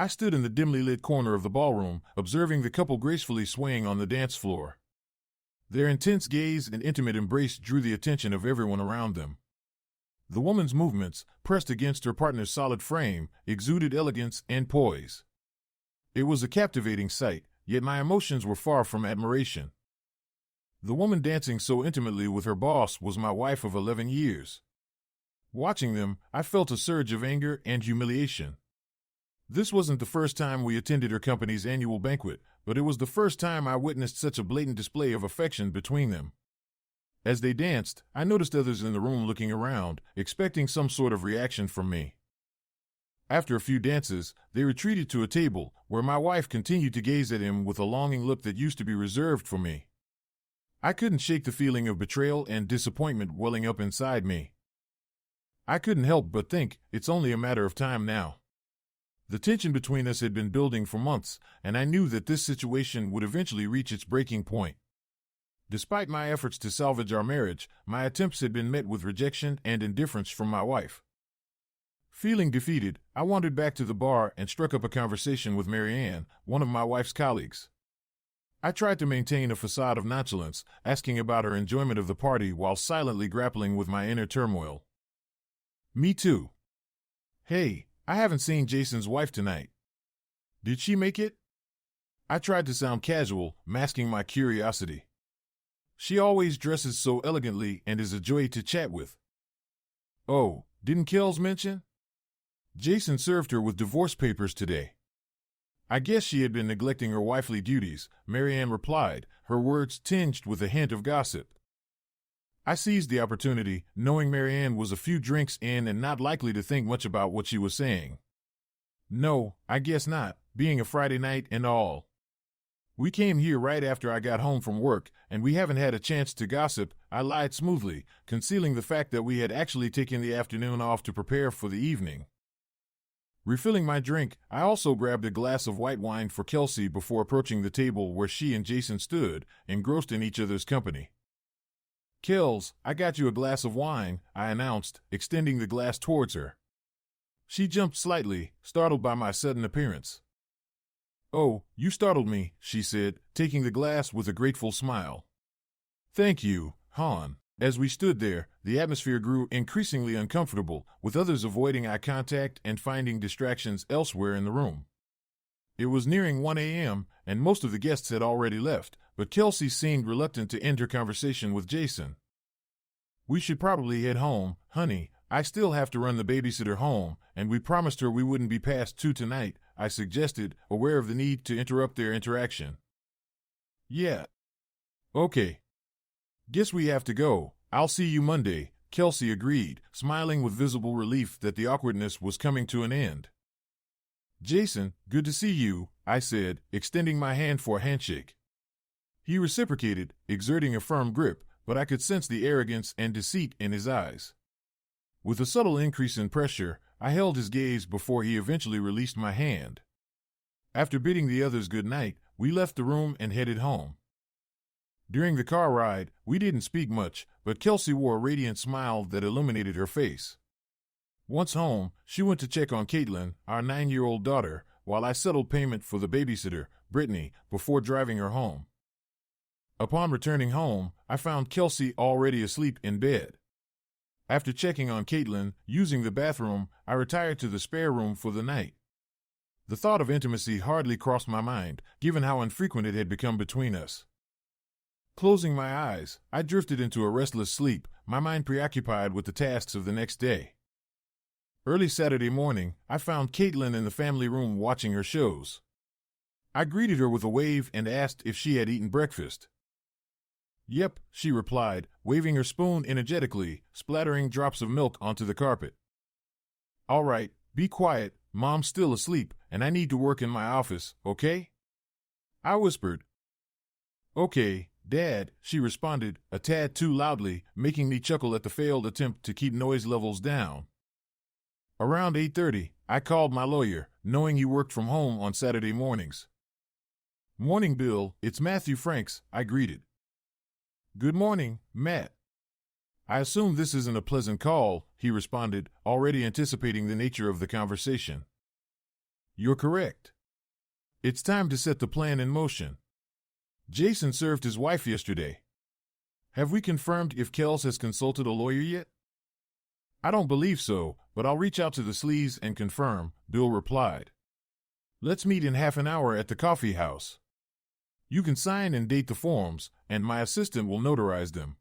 I stood in the dimly lit corner of the ballroom, observing the couple gracefully swaying on the dance floor. Their intense gaze and intimate embrace drew the attention of everyone around them. The woman's movements, pressed against her partner's solid frame, exuded elegance and poise. It was a captivating sight, yet my emotions were far from admiration. The woman dancing so intimately with her boss was my wife of 11 years. Watching them, I felt a surge of anger and humiliation. This wasn't the first time we attended her company's annual banquet, but it was the first time I witnessed such a blatant display of affection between them. As they danced, I noticed others in the room looking around, expecting some sort of reaction from me. After a few dances, they retreated to a table, where my wife continued to gaze at him with a longing look that used to be reserved for me. I couldn't shake the feeling of betrayal and disappointment welling up inside me. I couldn't help but think, it's only a matter of time now. The tension between us had been building for months, and I knew that this situation would eventually reach its breaking point. Despite my efforts to salvage our marriage, my attempts had been met with rejection and indifference from my wife. Feeling defeated, I wandered back to the bar and struck up a conversation with Mary Ann, one of my wife's colleagues. I tried to maintain a facade of nonchalance, asking about her enjoyment of the party while silently grappling with my inner turmoil. Me too. Hey, I haven't seen Jason's wife tonight. Did she make it? I tried to sound casual, masking my curiosity. She always dresses so elegantly and is a joy to chat with. Oh, didn't Kells mention? Jason served her with divorce papers today. I guess she had been neglecting her wifely duties, Mary Ann replied, her words tinged with a hint of gossip. I seized the opportunity, knowing Mary Ann was a few drinks in and not likely to think much about what she was saying. No, I guess not, being a Friday night and all. We came here right after I got home from work, and we haven't had a chance to gossip, I lied smoothly, concealing the fact that we had actually taken the afternoon off to prepare for the evening. Refilling my drink, I also grabbed a glass of white wine for Kelsey before approaching the table where she and Jason stood, engrossed in each other's company. Kells, I got you a glass of wine, I announced, extending the glass towards her. She jumped slightly, startled by my sudden appearance. Oh, you startled me, she said, taking the glass with a grateful smile. Thank you, hon. As we stood there, the atmosphere grew increasingly uncomfortable, with others avoiding eye contact and finding distractions elsewhere in the room. It was nearing 1 a.m., and most of the guests had already left, but Kelsey seemed reluctant to end her conversation with Jason. We should probably head home, honey. I still have to run the babysitter home, and we promised her we wouldn't be past 2 tonight, I suggested, aware of the need to interrupt their interaction. Yeah. Okay. Guess we have to go. I'll see you Monday, Kelsey agreed, smiling with visible relief that the awkwardness was coming to an end. Jason, good to see you, I said, extending my hand for a handshake. He reciprocated, exerting a firm grip, but I could sense the arrogance and deceit in his eyes. With a subtle increase in pressure, I held his gaze before he eventually released my hand. After bidding the others good night, we left the room and headed home. During the car ride, we didn't speak much, but Kelsey wore a radiant smile that illuminated her face. Once home, she went to check on Caitlin, our 9-year-old daughter, while I settled payment for the babysitter, Brittany, before driving her home. Upon returning home, I found Kelsey already asleep in bed. After checking on Caitlin, using the bathroom, I retired to the spare room for the night. The thought of intimacy hardly crossed my mind, given how infrequent it had become between us. Closing my eyes, I drifted into a restless sleep, my mind preoccupied with the tasks of the next day. Early Saturday morning, I found Caitlin in the family room watching her shows. I greeted her with a wave and asked if she had eaten breakfast. Yep, she replied, waving her spoon energetically, splattering drops of milk onto the carpet. All right, be quiet, Mom's still asleep, and I need to work in my office, okay? I whispered. Okay, Dad, she responded, a tad too loudly, making me chuckle at the failed attempt to keep noise levels down. Around 8:30, I called my lawyer, knowing he worked from home on Saturday mornings. Morning, Bill, it's Matthew Franks, I greeted. Good morning, Matt. I assume this isn't a pleasant call, he responded, already anticipating the nature of the conversation. You're correct. It's time to set the plan in motion. Jason served his wife yesterday. Have we confirmed if Kels has consulted a lawyer yet? I don't believe so, but I'll reach out to the sleaze and confirm, Bill replied. Let's meet in half an hour at the coffee house. You can sign and date the forms, and my assistant will notarize them.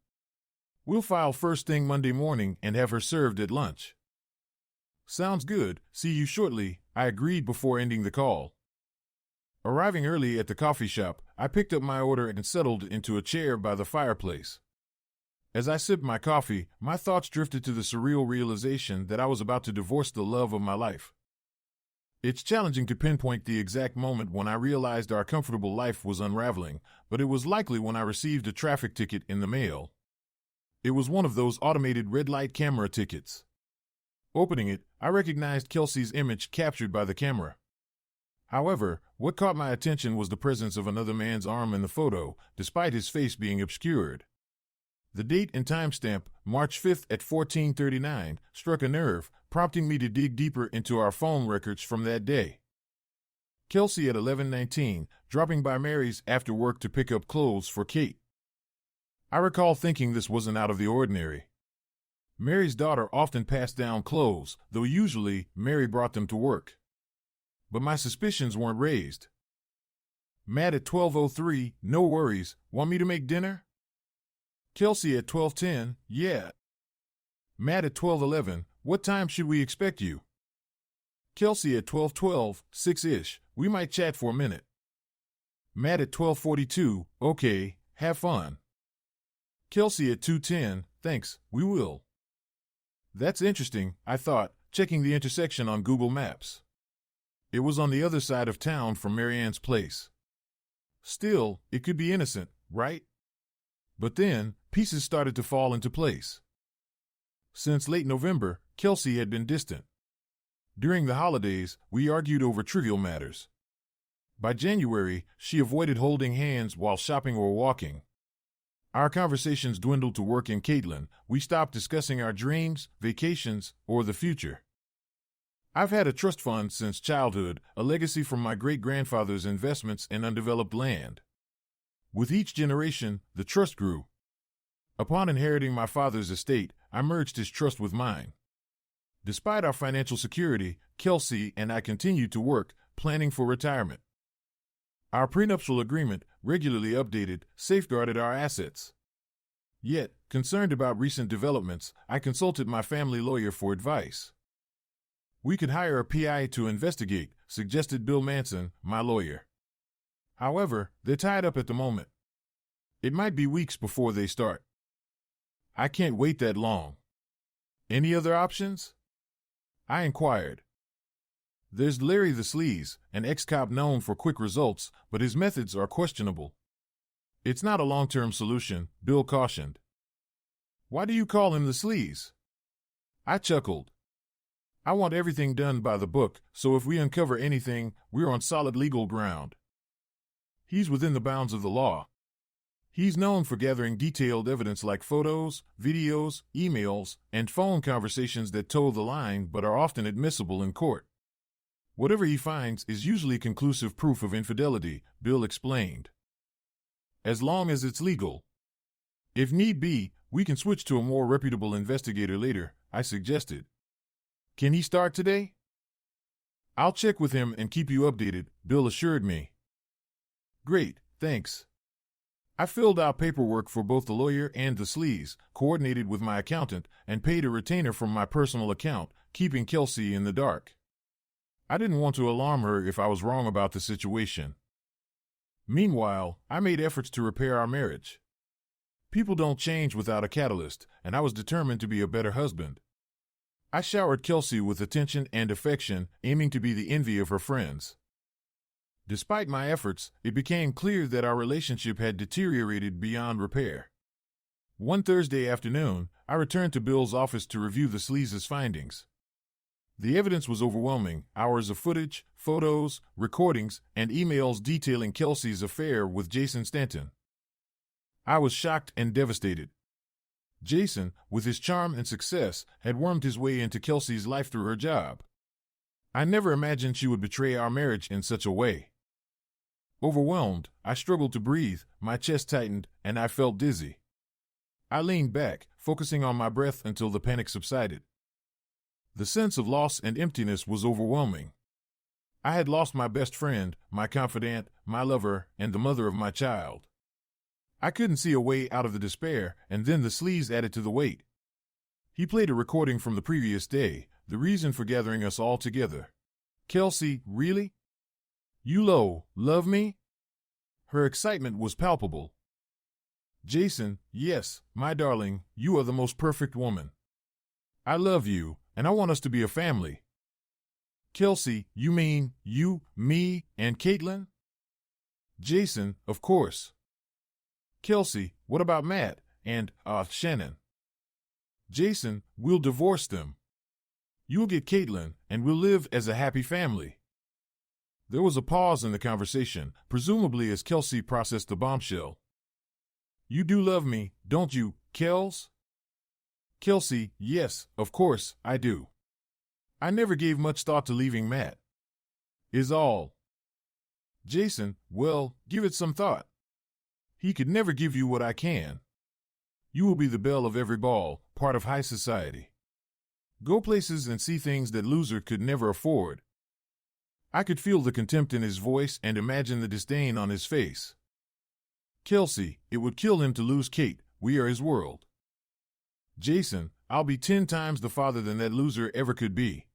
We'll file first thing Monday morning and have her served at lunch. Sounds good. See you shortly, I agreed before ending the call. Arriving early at the coffee shop, I picked up my order and settled into a chair by the fireplace. As I sipped my coffee, my thoughts drifted to the surreal realization that I was about to divorce the love of my life. It's challenging to pinpoint the exact moment when I realized our comfortable life was unraveling, but it was likely when I received a traffic ticket in the mail. It was one of those automated red light camera tickets. Opening it, I recognized Kelsey's image captured by the camera. However, what caught my attention was the presence of another man's arm in the photo, despite his face being obscured. The date and timestamp, March 5th at 14:39, struck a nerve, prompting me to dig deeper into our phone records from that day. Kelsey at 11:19, dropping by Mary's after work to pick up clothes for Kate. I recall thinking this wasn't out of the ordinary. Mary's daughter often passed down clothes, though usually Mary brought them to work. But my suspicions weren't raised. Matt at 12:03, no worries, want me to make dinner? Kelsey at 12:10, yeah. Matt at 12:11, what time should we expect you? Kelsey at 12:12, 6-ish, we might chat for a minute. Matt at 12:42, okay, have fun. Kelsey at 2:10, thanks, we will. That's interesting, I thought, checking the intersection on Google Maps. It was on the other side of town from Marianne's place. Still, it could be innocent, right? But then, pieces started to fall into place. Since late November, Kelsey had been distant. During the holidays, we argued over trivial matters. By January, she avoided holding hands while shopping or walking. Our conversations dwindled to work and Caitlin. We stopped discussing our dreams, vacations, or the future. I've had a trust fund since childhood, a legacy from my great-grandfather's investments in undeveloped land. With each generation, the trust grew. Upon inheriting my father's estate, I merged his trust with mine. Despite our financial security, Kelsey and I continued to work, planning for retirement. Our prenuptial agreement, regularly updated, safeguarded our assets. Yet, concerned about recent developments, I consulted my family lawyer for advice. We could hire a PI to investigate, suggested Bill Manson, my lawyer. However, they're tied up at the moment. It might be weeks before they start. I can't wait that long. Any other options? I inquired. There's Larry the Sleaze, an ex-cop known for quick results, but his methods are questionable. It's not a long-term solution, Bill cautioned. Why do you call him the Sleaze? I chuckled. I want everything done by the book, so if we uncover anything, we're on solid legal ground. He's within the bounds of the law. He's known for gathering detailed evidence like photos, videos, emails, and phone conversations that toe the line but are often admissible in court. Whatever he finds is usually conclusive proof of infidelity, Bill explained. As long as it's legal. If need be, we can switch to a more reputable investigator later, I suggested. Can he start today? I'll check with him and keep you updated, Bill assured me. Great, thanks. I filled out paperwork for both the lawyer and the sleaze, coordinated with my accountant, and paid a retainer from my personal account, keeping Kelsey in the dark. I didn't want to alarm her if I was wrong about the situation. Meanwhile, I made efforts to repair our marriage. People don't change without a catalyst, and I was determined to be a better husband. I showered Kelsey with attention and affection, aiming to be the envy of her friends. Despite my efforts, it became clear that our relationship had deteriorated beyond repair. One Thursday afternoon, I returned to Bill's office to review the sleaze's findings. The evidence was overwhelming: hours of footage, photos, recordings, and emails detailing Kelsey's affair with Jason Stanton. I was shocked and devastated. Jason, with his charm and success, had wormed his way into Kelsey's life through her job. I never imagined she would betray our marriage in such a way. Overwhelmed, I struggled to breathe, my chest tightened, and I felt dizzy. I leaned back, focusing on my breath until the panic subsided. The sense of loss and emptiness was overwhelming. I had lost my best friend, my confidant, my lover, and the mother of my child. I couldn't see a way out of the despair, and then the sleaze added to the weight. He played a recording from the previous day, the reason for gathering us all together. Kelsey, really? You love me? Her excitement was palpable. Jason, yes, my darling, you are the most perfect woman. I love you, and I want us to be a family. Kelsey, you mean you, me, and Caitlin? Jason, of course. Kelsey, what about Matt and, Shannon? Jason, we'll divorce them. You'll get Caitlin, and we'll live as a happy family. There was a pause in the conversation, presumably as Kelsey processed the bombshell. You do love me, don't you, Kels? Kelsey, yes, of course, I do. I never gave much thought to leaving Matt. Is all. Jason, well, give it some thought. He could never give you what I can. You will be the belle of every ball, part of high society. Go places and see things that loser could never afford. I could feel the contempt in his voice and imagine the disdain on his face. Kelsey, it would kill him to lose Kate. We are his world. Jason, I'll be 10 times the father than that loser ever could be.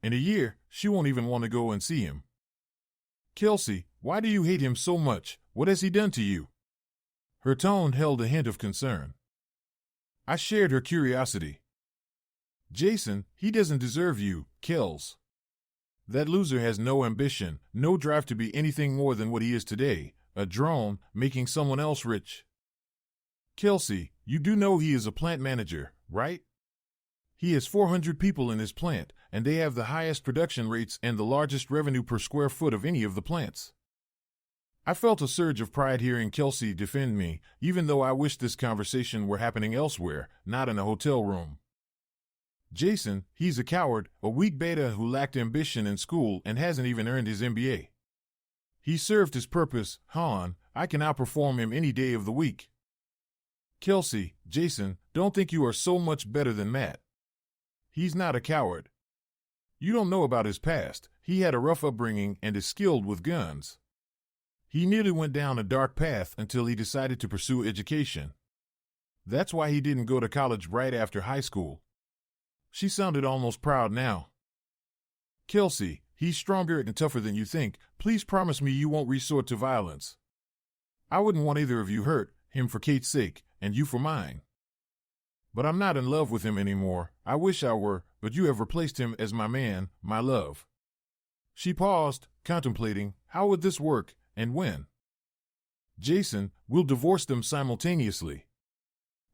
In a year, she won't even want to go and see him. Kelsey, why do you hate him so much? What has he done to you? Her tone held a hint of concern. I shared her curiosity. Jason, he doesn't deserve you, Kels. That loser has no ambition, no drive to be anything more than what he is today, a drone making someone else rich. Kelsey, you do know he is a plant manager, right? He has 400 people in his plant, and they have the highest production rates and the largest revenue per square foot of any of the plants. I felt a surge of pride hearing Kelsey defend me, even though I wished this conversation were happening elsewhere, not in a hotel room. Jason, he's a coward, a weak beta who lacked ambition in school and hasn't even earned his MBA. He served his purpose, Han. I can outperform him any day of the week. Kelsey, Jason, don't think you are so much better than Matt. He's not a coward. You don't know about his past. He had a rough upbringing and is skilled with guns. He nearly went down a dark path until he decided to pursue education. That's why he didn't go to college right after high school. She sounded almost proud now. Kelsey, he's stronger and tougher than you think. Please promise me you won't resort to violence. I wouldn't want either of you hurt, him for Kate's sake, and you for mine. But I'm not in love with him anymore. I wish I were, but you have replaced him as my man, my love. She paused, contemplating, how would this work, and when? Jason, we'll divorce them simultaneously.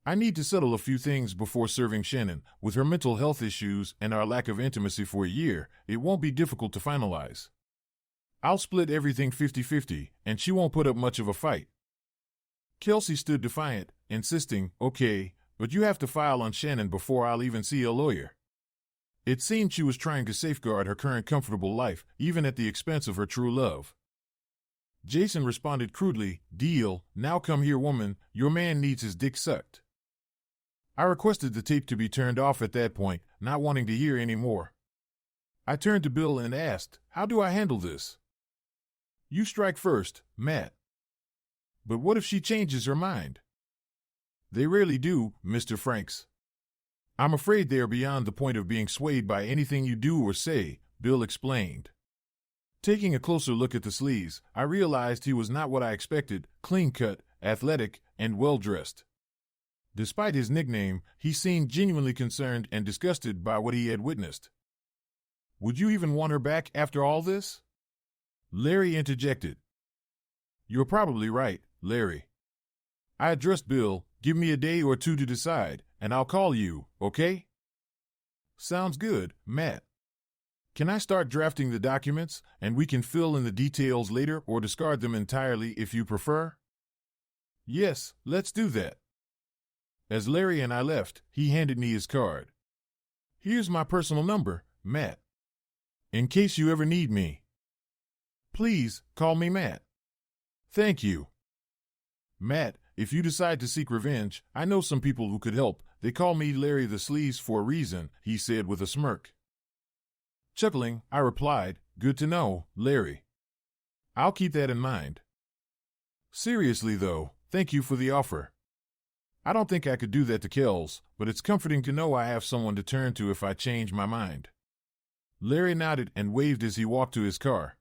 I need to settle a few things before serving Shannon. With her mental health issues and our lack of intimacy for a year, it won't be difficult to finalize. I'll split everything 50-50, and she won't put up much of a fight. Kelsey stood defiant, insisting, okay, but you have to file on Shannon before I'll even see a lawyer. It seemed she was trying to safeguard her current comfortable life, even at the expense of her true love. Jason responded crudely, deal, now come here woman, your man needs his dick sucked. I requested the tape to be turned off at that point, not wanting to hear any more. I turned to Bill and asked, how do I handle this? You strike first, Matt. But what if she changes her mind? They rarely do, Mr. Franks. I'm afraid they are beyond the point of being swayed by anything you do or say, Bill explained. Taking a closer look at the sleeves, I realized he was not what I expected, clean-cut, athletic, and well-dressed. Despite his nickname, he seemed genuinely concerned and disgusted by what he had witnessed. Would you even want her back after all this? Larry interjected. You're probably right, Larry. I addressed Bill, give me a day or two to decide, and I'll call you, okay? Sounds good, Matt. Can I start drafting the documents, and we can fill in the details later or discard them entirely if you prefer? Yes, let's do that. As Larry and I left, he handed me his card. Here's my personal number, Matt. In case you ever need me. Please call me Matt. Thank you. Matt, if you decide to seek revenge, I know some people who could help. They call me Larry the Sleaze for a reason, he said with a smirk. Chuckling, I replied, good to know, Larry. I'll keep that in mind. Seriously though, thank you for the offer. I don't think I could do that to Kells, but it's comforting to know I have someone to turn to if I change my mind. Larry nodded and waved as he walked to his car.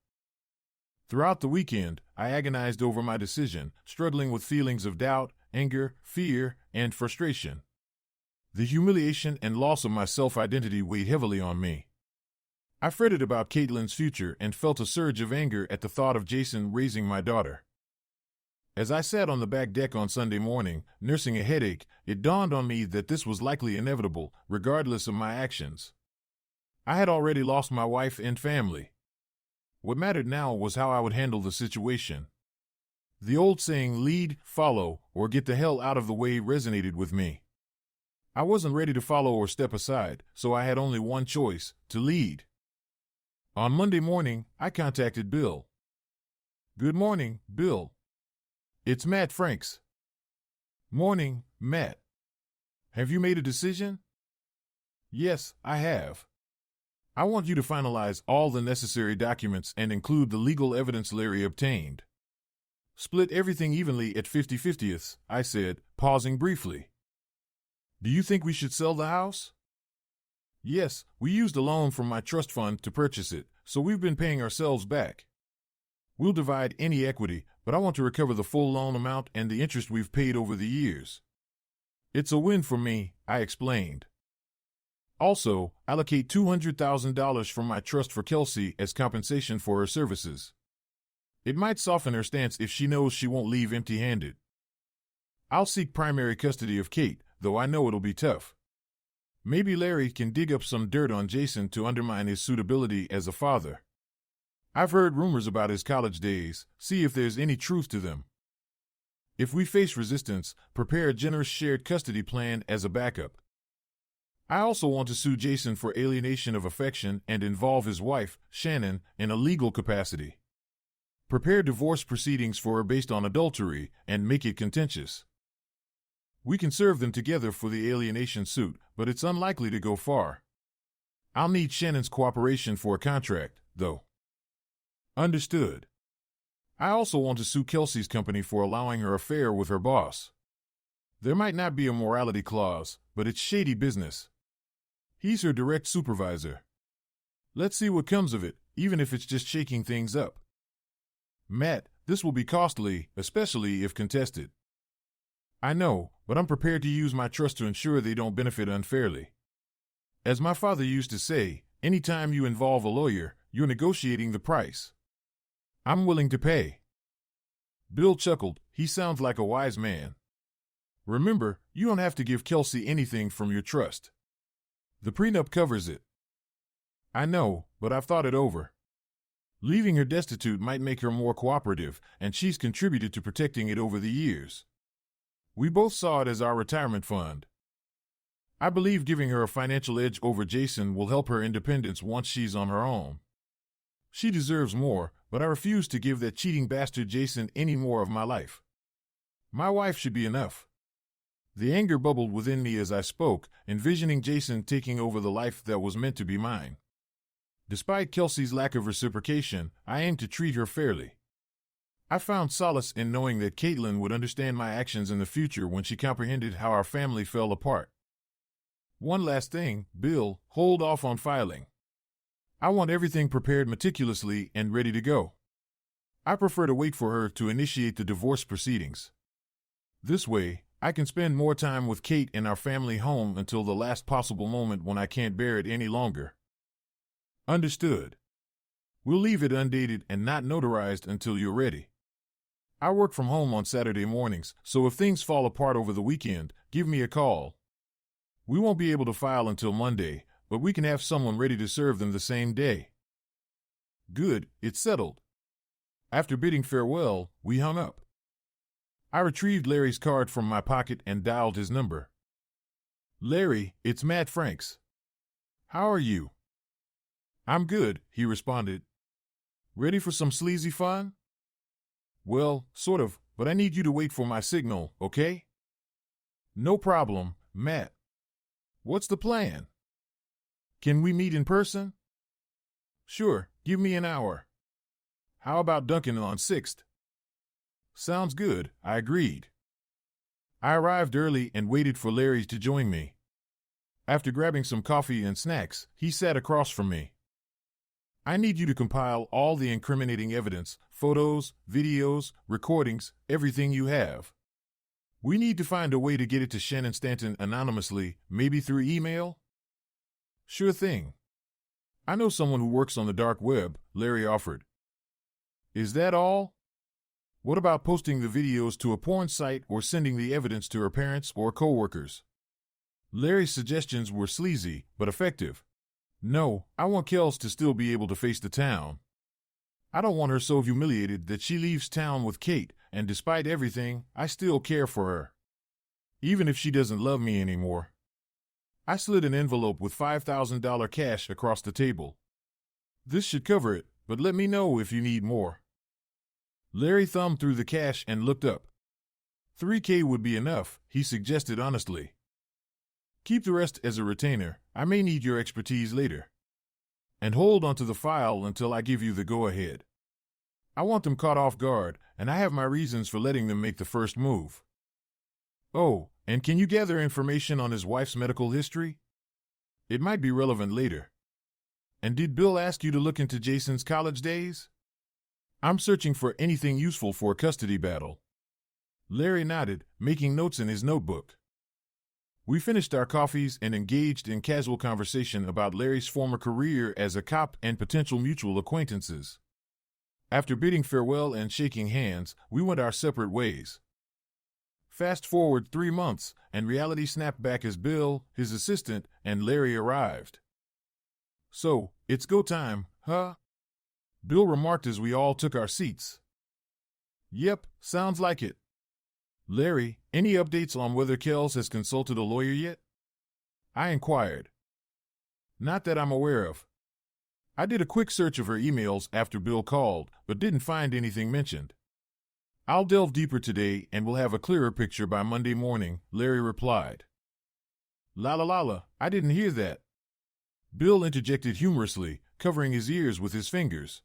Throughout the weekend, I agonized over my decision, struggling with feelings of doubt, anger, fear, and frustration. The humiliation and loss of my self-identity weighed heavily on me. I fretted about Caitlin's future and felt a surge of anger at the thought of Jason raising my daughter. As I sat on the back deck on Sunday morning, nursing a headache, it dawned on me that this was likely inevitable, regardless of my actions. I had already lost my wife and family. What mattered now was how I would handle the situation. The old saying, lead, follow, or get the hell out of the way, resonated with me. I wasn't ready to follow or step aside, so I had only one choice, to lead. On Monday morning, I contacted Bill. Good morning, Bill. It's Matt Franks. Morning, Matt. Have you made a decision? Yes, I have. I want you to finalize all the necessary documents and include the legal evidence Larry obtained. Split everything evenly at 50/50ths, I said, pausing briefly. Do you think we should sell the house? Yes, we used a loan from my trust fund to purchase it, so we've been paying ourselves back. We'll divide any equity, but I want to recover the full loan amount and the interest we've paid over the years. It's a win for me, I explained. Also, allocate $200,000 from my trust for Kelsey as compensation for her services. It might soften her stance if she knows she won't leave empty-handed. I'll seek primary custody of Kate, though I know it'll be tough. Maybe Larry can dig up some dirt on Jason to undermine his suitability as a father. I've heard rumors about his college days, see if there's any truth to them. If we face resistance, prepare a generous shared custody plan as a backup. I also want to sue Jason for alienation of affection and involve his wife, Shannon, in a legal capacity. Prepare divorce proceedings for her based on adultery and make it contentious. We can serve them together for the alienation suit, but it's unlikely to go far. I'll need Shannon's cooperation for a contract, though. Understood. I also want to sue Kelsey's company for allowing her affair with her boss. There might not be a morality clause, but it's shady business. He's her direct supervisor. Let's see what comes of it, even if it's just shaking things up. Matt, this will be costly, especially if contested. I know, but I'm prepared to use my trust to ensure they don't benefit unfairly. As my father used to say, anytime you involve a lawyer, you're negotiating the price. I'm willing to pay. Bill chuckled. He sounds like a wise man. Remember, you don't have to give Kelsey anything from your trust. The prenup covers it. I know, but I've thought it over. Leaving her destitute might make her more cooperative, and she's contributed to protecting it over the years. We both saw it as our retirement fund. I believe giving her a financial edge over Jason will help her independence once she's on her own. She deserves more, but I refuse to give that cheating bastard Jason any more of my life. My wife should be enough. The anger bubbled within me as I spoke, envisioning Jason taking over the life that was meant to be mine. Despite Kelsey's lack of reciprocation, I aimed to treat her fairly. I found solace in knowing that Caitlin would understand my actions in the future when she comprehended how our family fell apart. One last thing, Bill, hold off on filing. I want everything prepared meticulously and ready to go. I prefer to wait for her to initiate the divorce proceedings. This way, I can spend more time with Kate in our family home until the last possible moment when I can't bear it any longer. Understood. We'll leave it undated and not notarized until you're ready. I work from home on Saturday mornings, so if things fall apart over the weekend, give me a call. We won't be able to file until Monday, but we can have someone ready to serve them the same day. Good, it's settled. After bidding farewell, we hung up. I retrieved Larry's card from my pocket and dialed his number. Larry, it's Matt Franks. How are you? I'm good, he responded. Ready for some sleazy fun? Well, sort of, but I need you to wait for my signal, okay? No problem, Matt. What's the plan? Can we meet in person? Sure, give me an hour. How about Duncan on 6th? Sounds good, I agreed. I arrived early and waited for Larry to join me. After grabbing some coffee and snacks, he sat across from me. I need you to compile all the incriminating evidence, photos, videos, recordings, everything you have. We need to find a way to get it to Shannon Stanton anonymously, maybe through email? Sure thing. I know someone who works on the dark web, Larry offered. Is that all? What about posting the videos to a porn site or sending the evidence to her parents or coworkers? Larry's suggestions were sleazy, but effective. No, I want Kels to still be able to face the town. I don't want her so humiliated that she leaves town with Kate, and despite everything, I still care for her. Even if she doesn't love me anymore. I slid an envelope with $5,000 cash across the table. This should cover it, but let me know if you need more. Larry thumbed through the cash and looked up. $3,000 would be enough, he suggested honestly. Keep the rest as a retainer. I may need your expertise later. And hold onto the file until I give you the go-ahead. I want them caught off guard, and I have my reasons for letting them make the first move. Oh, and can you gather information on his wife's medical history? It might be relevant later. And did Bill ask you to look into Jason's college days? I'm searching for anything useful for a custody battle. Larry nodded, making notes in his notebook. We finished our coffees and engaged in casual conversation about Larry's former career as a cop and potential mutual acquaintances. After bidding farewell and shaking hands, we went our separate ways. Fast forward 3 months, and reality snapped back as Bill, his assistant, and Larry arrived. So, it's go time, huh? Bill remarked as we all took our seats. Yep, sounds like it. Larry, any updates on whether Kels has consulted a lawyer yet? I inquired. Not that I'm aware of. I did a quick search of her emails after Bill called, but didn't find anything mentioned. I'll delve deeper today and we'll have a clearer picture by Monday morning, Larry replied. La la la la, I didn't hear that. Bill interjected humorously, covering his ears with his fingers.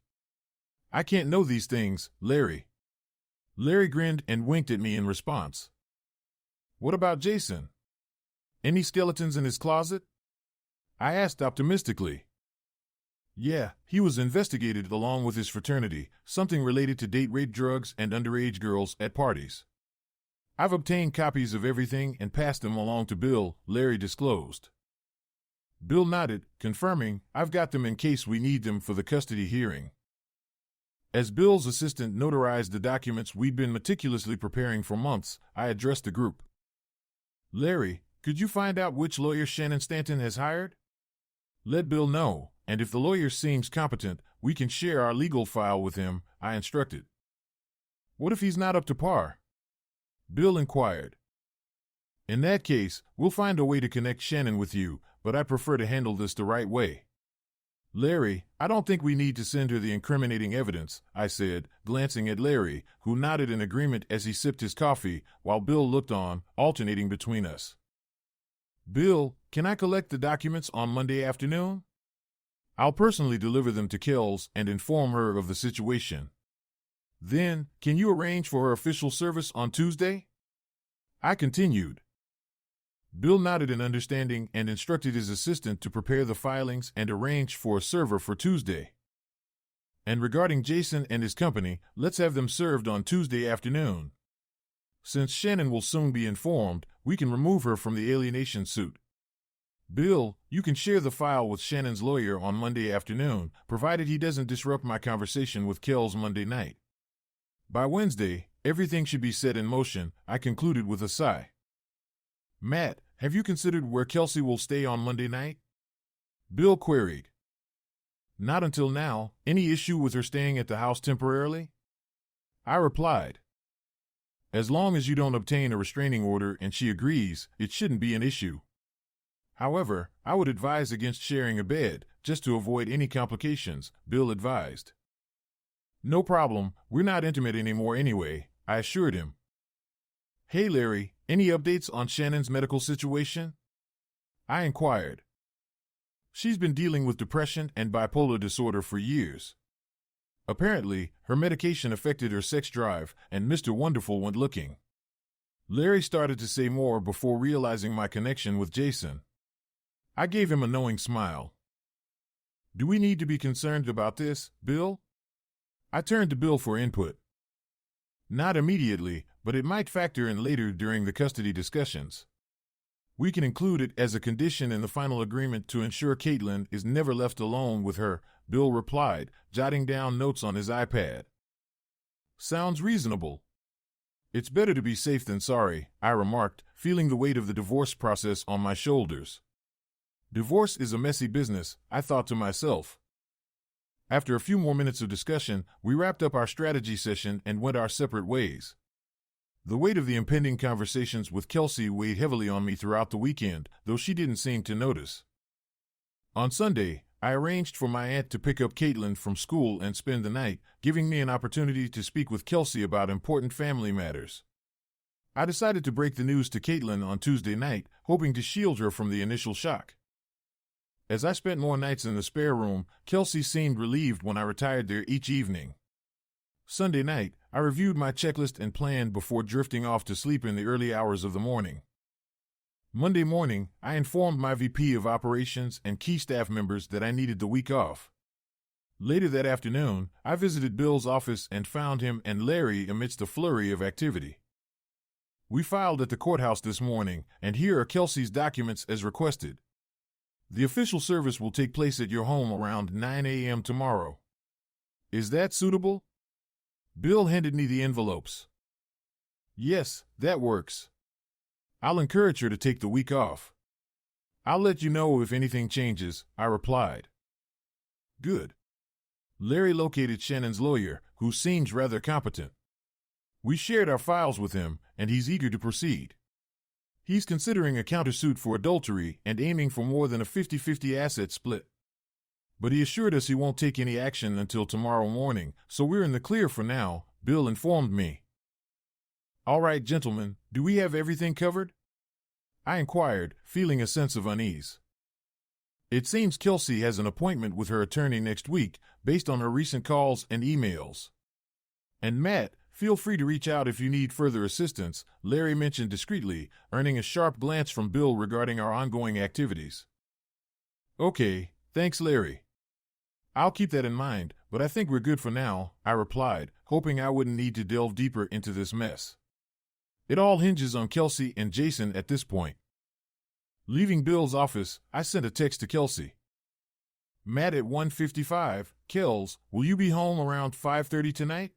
I can't know these things, Larry. Larry grinned and winked at me in response. What about Jason? Any skeletons in his closet? I asked optimistically. Yeah, he was investigated along with his fraternity, something related to date rape, drugs, and underage girls at parties. I've obtained copies of everything and passed them along to Bill, Larry disclosed. Bill nodded, confirming, I've got them in case we need them for the custody hearing. As Bill's assistant notarized the documents we'd been meticulously preparing for months, I addressed the group. Larry, could you find out which lawyer Shannon Stanton has hired? Let Bill know, and if the lawyer seems competent, we can share our legal file with him, I instructed. What if he's not up to par? Bill inquired. In that case, we'll find a way to connect Shannon with you, but I prefer to handle this the right way. Larry, I don't think we need to send her the incriminating evidence, I said, glancing at Larry, who nodded in agreement as he sipped his coffee, while Bill looked on, alternating between us. Bill, can I collect the documents on Monday afternoon? I'll personally deliver them to Kels and inform her of the situation. Then, can you arrange for her official service on Tuesday? I continued. Bill nodded in understanding and instructed his assistant to prepare the filings and arrange for a server for Tuesday. And regarding Jason and his company, let's have them served on Tuesday afternoon. Since Shannon will soon be informed, we can remove her from the alienation suit. Bill, you can share the file with Shannon's lawyer on Monday afternoon, provided he doesn't disrupt my conversation with Kels Monday night. By Wednesday, everything should be set in motion, I concluded with a sigh. Matt, have you considered where Kelsey will stay on Monday night? Bill queried. Not until now. Any issue with her staying at the house temporarily? I replied. As long as you don't obtain a restraining order and she agrees, it shouldn't be an issue. However, I would advise against sharing a bed, just to avoid any complications, Bill advised. No problem, we're not intimate anymore anyway, I assured him. Hey Larry, any updates on Shannon's medical situation? I inquired. She's been dealing with depression and bipolar disorder for years. Apparently, her medication affected her sex drive, and Mr. Wonderful went looking. Larry started to say more before realizing my connection with Jason. I gave him a knowing smile. Do we need to be concerned about this, Bill? I turned to Bill for input. Not immediately, but it might factor in later during the custody discussions. We can include it as a condition in the final agreement to ensure Caitlin is never left alone with her, Bill replied, jotting down notes on his iPad. Sounds reasonable. It's better to be safe than sorry, I remarked, feeling the weight of the divorce process on my shoulders. Divorce is a messy business, I thought to myself. After a few more minutes of discussion, we wrapped up our strategy session and went our separate ways. The weight of the impending conversations with Kelsey weighed heavily on me throughout the weekend, though she didn't seem to notice. On Sunday, I arranged for my aunt to pick up Caitlin from school and spend the night, giving me an opportunity to speak with Kelsey about important family matters. I decided to break the news to Caitlin on Tuesday night, hoping to shield her from the initial shock. As I spent more nights in the spare room, Kelsey seemed relieved when I retired there each evening. Sunday night, I reviewed my checklist and plan before drifting off to sleep in the early hours of the morning. Monday morning, I informed my VP of operations and key staff members that I needed the week off. Later that afternoon, I visited Bill's office and found him and Larry amidst a flurry of activity. We filed at the courthouse this morning, and here are Kelsey's documents as requested. The official service will take place at your home around 9 a.m. tomorrow. Is that suitable? Bill handed me the envelopes. Yes, that works. I'll encourage her to take the week off. I'll let you know if anything changes, I replied. Good. Larry located Shannon's lawyer, who seems rather competent. We shared our files with him, and he's eager to proceed. He's considering a countersuit for adultery and aiming for more than a 50-50 asset split. But he assured us he won't take any action until tomorrow morning, so we're in the clear for now, Bill informed me. All right, gentlemen, do we have everything covered? I inquired, feeling a sense of unease. It seems Kelsey has an appointment with her attorney next week, based on her recent calls and emails. And Matt, feel free to reach out if you need further assistance, Larry mentioned discreetly, earning a sharp glance from Bill regarding our ongoing activities. Okay, thanks Larry. I'll keep that in mind, but I think we're good for now, I replied, hoping I wouldn't need to delve deeper into this mess. It all hinges on Kelsey and Jason at this point. Leaving Bill's office, I sent a text to Kelsey. Matt at 1:55, Kels, will you be home around 5:30 tonight?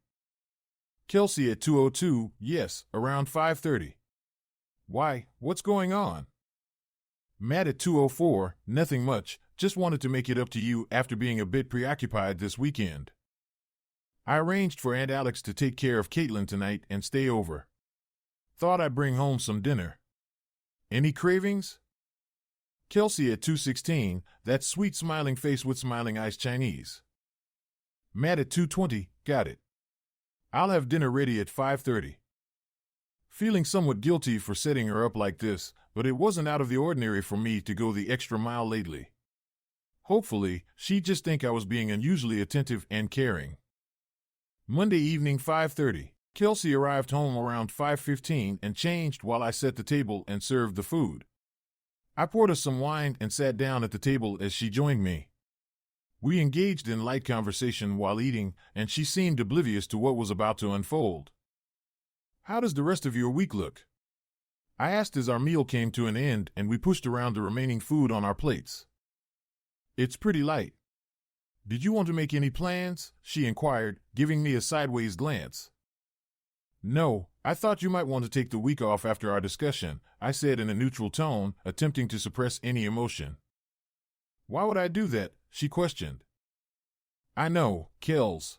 Kelsey at 2:02, yes, around 5:30. Why, what's going on? Matt at 2:04, nothing much, just wanted to make it up to you after being a bit preoccupied this weekend. I arranged for Aunt Alex to take care of Caitlin tonight and stay over. Thought I'd bring home some dinner. Any cravings? Kelsey at 2:16, that sweet smiling face with smiling eyes Chinese. Matt at 2:20, got it. I'll have dinner ready at 5:30. Feeling somewhat guilty for setting her up like this, but it wasn't out of the ordinary for me to go the extra mile lately. Hopefully, she'd just think I was being unusually attentive and caring. Monday evening 5:30, Kelsey arrived home around 5:15 and changed while I set the table and served the food. I poured us some wine and sat down at the table as she joined me. We engaged in light conversation while eating, and she seemed oblivious to what was about to unfold. How does the rest of your week look? I asked as our meal came to an end and we pushed around the remaining food on our plates. It's pretty light. Did you want to make any plans? She inquired, giving me a sideways glance. No, I thought you might want to take the week off after our discussion, I said in a neutral tone, attempting to suppress any emotion. Why would I do that? She questioned. I know, Kels.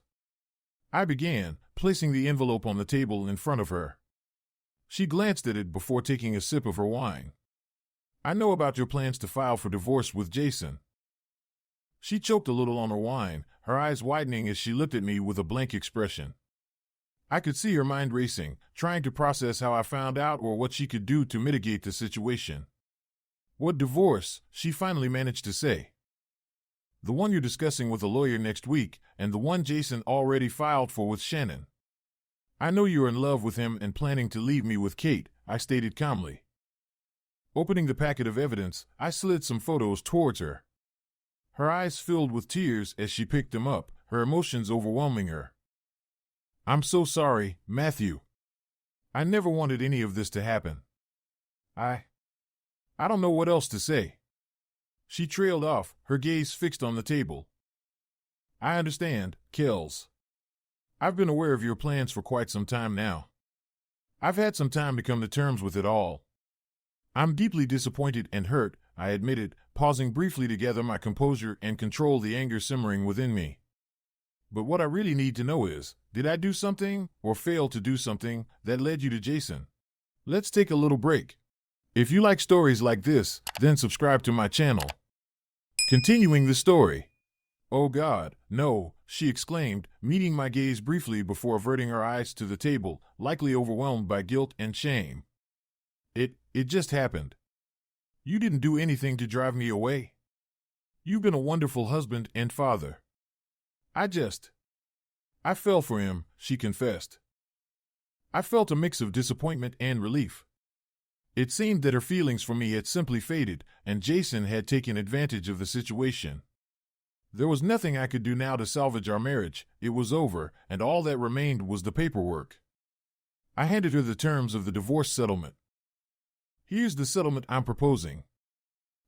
I began, placing the envelope on the table in front of her. She glanced at it before taking a sip of her wine. I know about your plans to file for divorce with Jason. She choked a little on her wine, her eyes widening as she looked at me with a blank expression. I could see her mind racing, trying to process how I found out or what she could do to mitigate the situation. "What divorce?" she finally managed to say. "The one you're discussing with a lawyer next week, and the one Jason already filed for with Shannon. I know you're in love with him and planning to leave me with Kate," I stated calmly. Opening the packet of evidence, I slid some photos towards her. Her eyes filled with tears as she picked them up, her emotions overwhelming her. "I'm so sorry, Matthew. I never wanted any of this to happen. I don't know what else to say." She trailed off, her gaze fixed on the table. "I understand, Kels. I've been aware of your plans for quite some time now. I've had some time to come to terms with it all. I'm deeply disappointed and hurt," I admitted, pausing briefly to gather my composure and control the anger simmering within me. "But what I really need to know is, did I do something, or fail to do something, that led you to Jason? Let's take a little break. If you like stories like this, then subscribe to my channel." Continuing the story. "Oh God, no," she exclaimed, meeting my gaze briefly before averting her eyes to the table, likely overwhelmed by guilt and shame. It just happened. You didn't do anything to drive me away. You've been a wonderful husband and father. I fell for him," she confessed. I felt a mix of disappointment and relief. It seemed that her feelings for me had simply faded, and Jason had taken advantage of the situation. There was nothing I could do now to salvage our marriage. It was over, and all that remained was the paperwork. I handed her the terms of the divorce settlement. "Here's the settlement I'm proposing.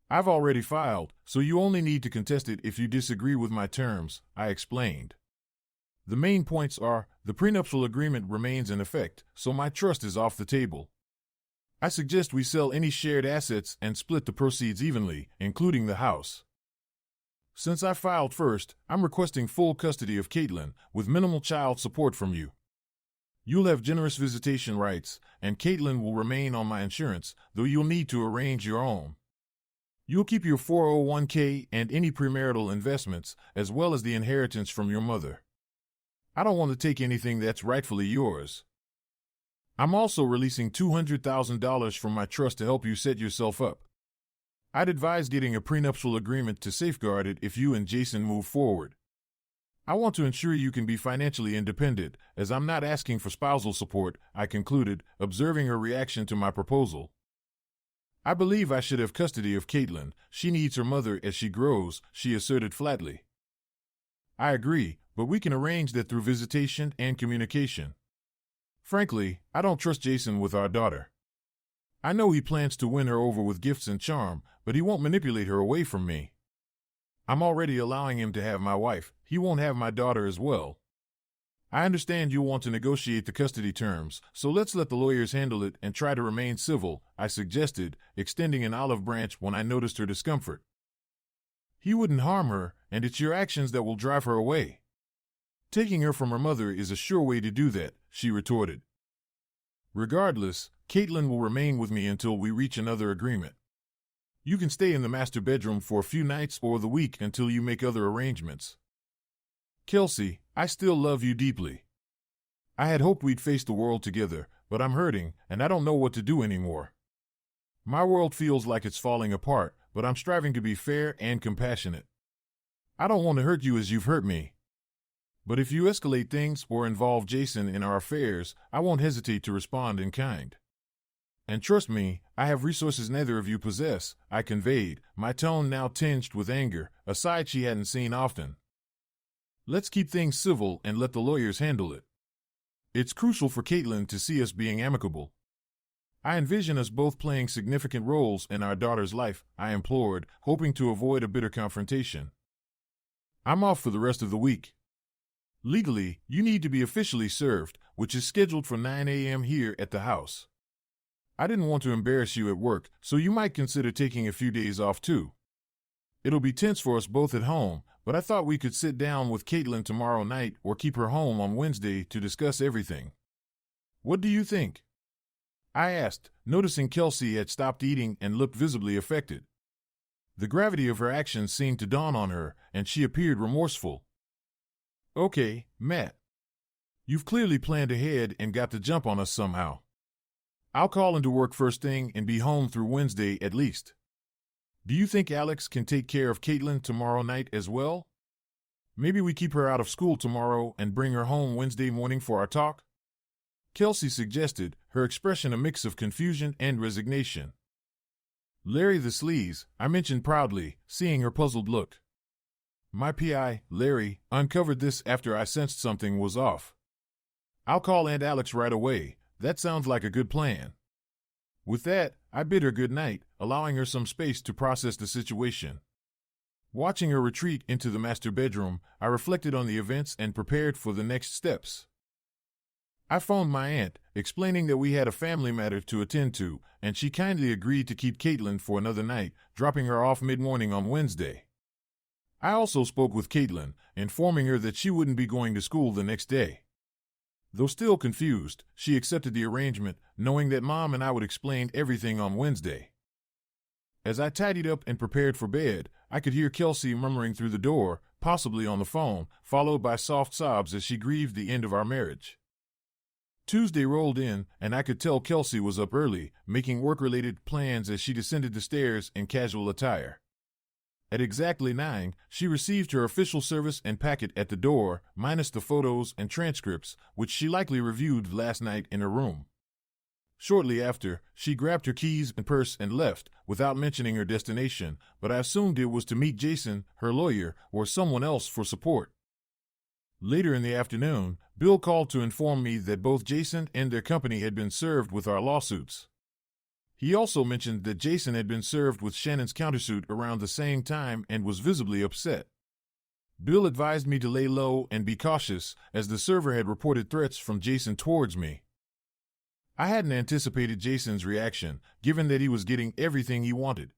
I've already filed, so you only need to contest it if you disagree with my terms," I explained. "The main points are, the prenuptial agreement remains in effect, so my trust is off the table. I suggest we sell any shared assets and split the proceeds evenly, including the house. Since I filed first, I'm requesting full custody of Caitlin, with minimal child support from you. You'll have generous visitation rights, and Caitlin will remain on my insurance, though you'll need to arrange your own. You'll keep your 401k and any premarital investments, as well as the inheritance from your mother. I don't want to take anything that's rightfully yours. I'm also releasing $200,000 from my trust to help you set yourself up. I'd advise getting a prenuptial agreement to safeguard it if you and Jason move forward. I want to ensure you can be financially independent, as I'm not asking for spousal support," I concluded, observing her reaction to my proposal. "I believe I should have custody of Caitlin. She needs her mother as she grows," she asserted flatly. "I agree, but we can arrange that through visitation and communication. Frankly, I don't trust Jason with our daughter. I know he plans to win her over with gifts and charm, but he won't manipulate her away from me. I'm already allowing him to have my wife. He won't have my daughter as well. I understand you'll want to negotiate the custody terms, so let's let the lawyers handle it and try to remain civil," I suggested, extending an olive branch when I noticed her discomfort. "He wouldn't harm her, and it's your actions that will drive her away. Taking her from her mother is a sure way to do that," she retorted. "Regardless, Caitlin will remain with me until we reach another agreement. You can stay in the master bedroom for a few nights or the week until you make other arrangements. Kelsey, I still love you deeply. I had hoped we'd face the world together, but I'm hurting, and I don't know what to do anymore. My world feels like it's falling apart, but I'm striving to be fair and compassionate. I don't want to hurt you as you've hurt me. But if you escalate things or involve Jason in our affairs, I won't hesitate to respond in kind. And trust me, I have resources neither of you possess," I conveyed, my tone now tinged with anger, a side she hadn't seen often. "Let's keep things civil and let the lawyers handle it. It's crucial for Caitlin to see us being amicable. I envision us both playing significant roles in our daughter's life," I implored, hoping to avoid a bitter confrontation. "I'm off for the rest of the week. Legally, you need to be officially served, which is scheduled for 9 a.m. here at the house. I didn't want to embarrass you at work, so you might consider taking a few days off too. It'll be tense for us both at home, but I thought we could sit down with Caitlin tomorrow night or keep her home on Wednesday to discuss everything. What do you think?" I asked, noticing Kelsey had stopped eating and looked visibly affected. The gravity of her actions seemed to dawn on her, and she appeared remorseful. Okay, Matt. You've clearly planned ahead and got the jump on us somehow. I'll call into work first thing and be home through Wednesday at least. Do you think Alex can take care of Caitlin tomorrow night as well? Maybe we keep her out of school tomorrow and bring her home Wednesday morning for our talk? Kelsey suggested, her expression a mix of confusion and resignation. Larry the sleaze, I mentioned proudly, seeing her puzzled look. My PI, Larry, uncovered this after I sensed something was off. I'll call Aunt Alex right away. That sounds like a good plan. With that, I bid her good night, allowing her some space to process the situation. Watching her retreat into the master bedroom, I reflected on the events and prepared for the next steps. I phoned my aunt, explaining that we had a family matter to attend to, and she kindly agreed to keep Caitlin for another night, dropping her off mid-morning on Wednesday. I also spoke with Caitlin, informing her that she wouldn't be going to school the next day. Though still confused, she accepted the arrangement, knowing that Mom and I would explain everything on Wednesday. As I tidied up and prepared for bed, I could hear Kelsey murmuring through the door, possibly on the phone, followed by soft sobs as she grieved the end of our marriage. Tuesday rolled in, and I could tell Kelsey was up early, making work-related plans as she descended the stairs in casual attire. At exactly 9, she received her official service and packet at the door, minus the photos and transcripts, which she likely reviewed last night in her room. Shortly after, she grabbed her keys and purse and left, without mentioning her destination, but I assumed it was to meet Jason, her lawyer, or someone else for support. Later in the afternoon, Bill called to inform me that both Jason and their company had been served with our lawsuits. He also mentioned that Jason had been served with Shannon's countersuit around the same time and was visibly upset. Bill advised me to lay low and be cautious, as the server had reported threats from Jason towards me. I hadn't anticipated Jason's reaction, given that he was getting everything he wanted.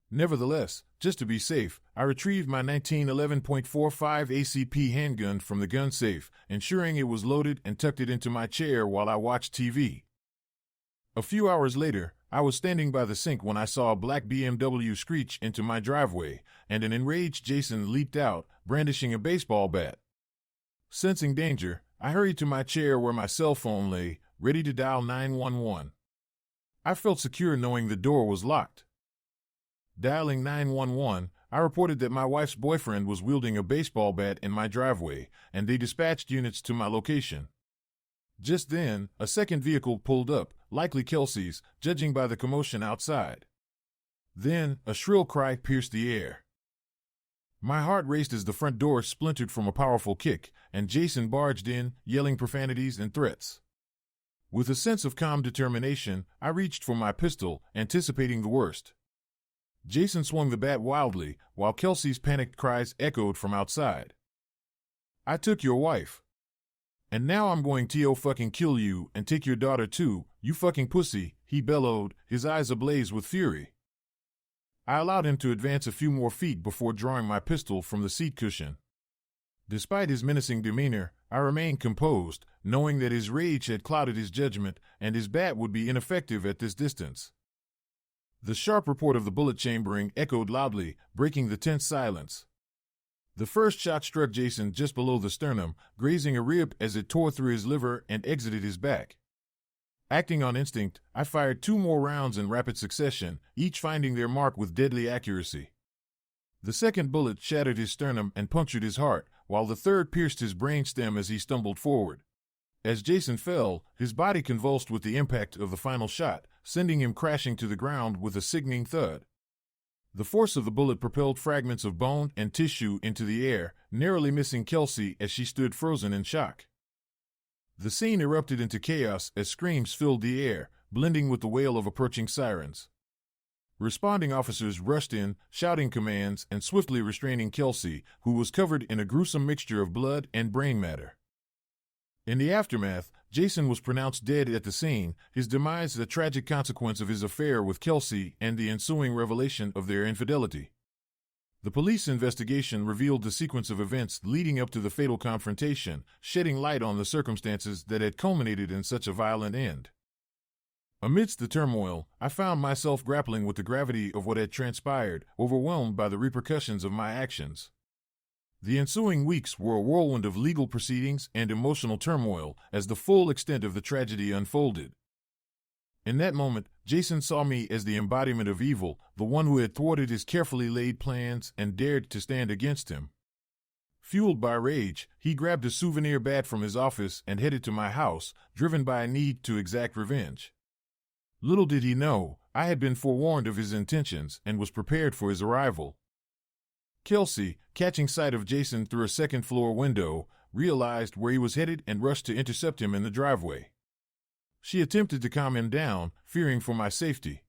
Nevertheless, just to be safe, I retrieved my 1911.45 ACP handgun from the gun safe, ensuring it was loaded and tucked it into my chair while I watched TV. A few hours later, I was standing by the sink when I saw a black BMW screech into my driveway, and an enraged Jason leaped out, brandishing a baseball bat. Sensing danger, I hurried to my chair where my cell phone lay, ready to dial 911. I felt secure knowing the door was locked. Dialing 911, I reported that my wife's boyfriend was wielding a baseball bat in my driveway, and they dispatched units to my location. Just then, a second vehicle pulled up, likely Kelsey's, judging by the commotion outside. Then, a shrill cry pierced the air. My heart raced as the front door splintered from a powerful kick, and Jason barged in, yelling profanities and threats. With a sense of calm determination, I reached for my pistol, anticipating the worst. Jason swung the bat wildly, while Kelsey's panicked cries echoed from outside. I took your wife. And now I'm going to fucking kill you and take your daughter too, you fucking pussy, he bellowed, his eyes ablaze with fury. I allowed him to advance a few more feet before drawing my pistol from the seat cushion. Despite his menacing demeanor, I remained composed, knowing that his rage had clouded his judgment and his bat would be ineffective at this distance. The sharp report of the bullet chambering echoed loudly, breaking the tense silence. The first shot struck Jason just below the sternum, grazing a rib as it tore through his liver and exited his back. Acting on instinct, I fired 2 more rounds in rapid succession, each finding their mark with deadly accuracy. The second bullet shattered his sternum and punctured his heart, while the third pierced his brainstem as he stumbled forward. As Jason fell, his body convulsed with the impact of the final shot, sending him crashing to the ground with a sickening thud. The force of the bullet propelled fragments of bone and tissue into the air, narrowly missing Kelsey as she stood frozen in shock. The scene erupted into chaos as screams filled the air, blending with the wail of approaching sirens. Responding officers rushed in, shouting commands and swiftly restraining Kelsey, who was covered in a gruesome mixture of blood and brain matter. In the aftermath, Jason was pronounced dead at the scene, his demise the tragic consequence of his affair with Kelsey and the ensuing revelation of their infidelity. The police investigation revealed the sequence of events leading up to the fatal confrontation, shedding light on the circumstances that had culminated in such a violent end. Amidst the turmoil, I found myself grappling with the gravity of what had transpired, overwhelmed by the repercussions of my actions. The ensuing weeks were a whirlwind of legal proceedings and emotional turmoil as the full extent of the tragedy unfolded. In that moment, Jason saw me as the embodiment of evil, the one who had thwarted his carefully laid plans and dared to stand against him. Fueled by rage, he grabbed a souvenir bat from his office and headed to my house, driven by a need to exact revenge. Little did he know, I had been forewarned of his intentions and was prepared for his arrival. Kelsey, catching sight of Jason through a second-floor window, realized where he was headed and rushed to intercept him in the driveway. She attempted to calm him down, fearing for my safety.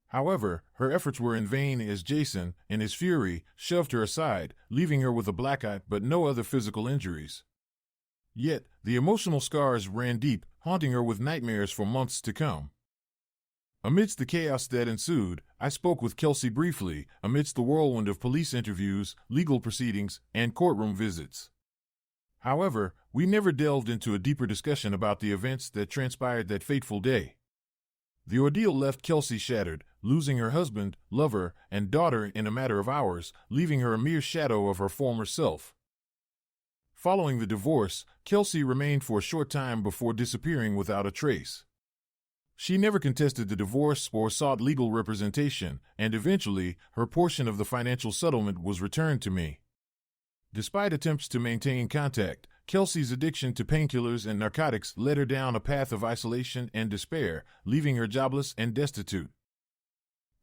However, her efforts were in vain as Jason, in his fury, shoved her aside, leaving her with a black eye but no other physical injuries. Yet, the emotional scars ran deep, haunting her with nightmares for months to come. Amidst the chaos that ensued, I spoke with Kelsey briefly, amidst the whirlwind of police interviews, legal proceedings, and courtroom visits. However, we never delved into a deeper discussion about the events that transpired that fateful day. The ordeal left Kelsey shattered, losing her husband, lover, and daughter in a matter of hours, leaving her a mere shadow of her former self. Following the divorce, Kelsey remained for a short time before disappearing without a trace. She never contested the divorce or sought legal representation, and eventually, her portion of the financial settlement was returned to me. Despite attempts to maintain contact, Kelsey's addiction to painkillers and narcotics led her down a path of isolation and despair, leaving her jobless and destitute.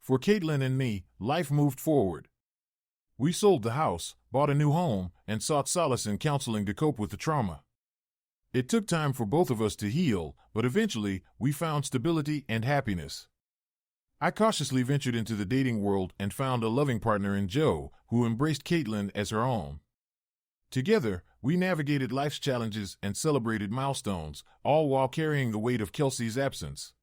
For Caitlin and me, life moved forward. We sold the house, bought a new home, and sought solace in counseling to cope with the trauma. It took time for both of us to heal, but eventually, we found stability and happiness. I cautiously ventured into the dating world and found a loving partner in Joe, who embraced Caitlin as her own. Together, we navigated life's challenges and celebrated milestones, all while carrying the weight of Kelsey's absence.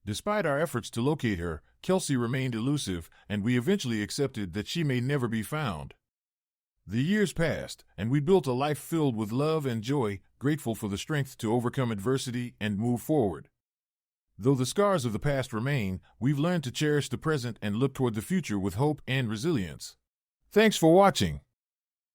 Despite our efforts to locate her, Kelsey remained elusive, and we eventually accepted that she may never be found. The years passed, and we built a life filled with love and joy, grateful for the strength to overcome adversity and move forward. Though the scars of the past remain, we've learned to cherish the present and look toward the future with hope and resilience. Thanks for watching.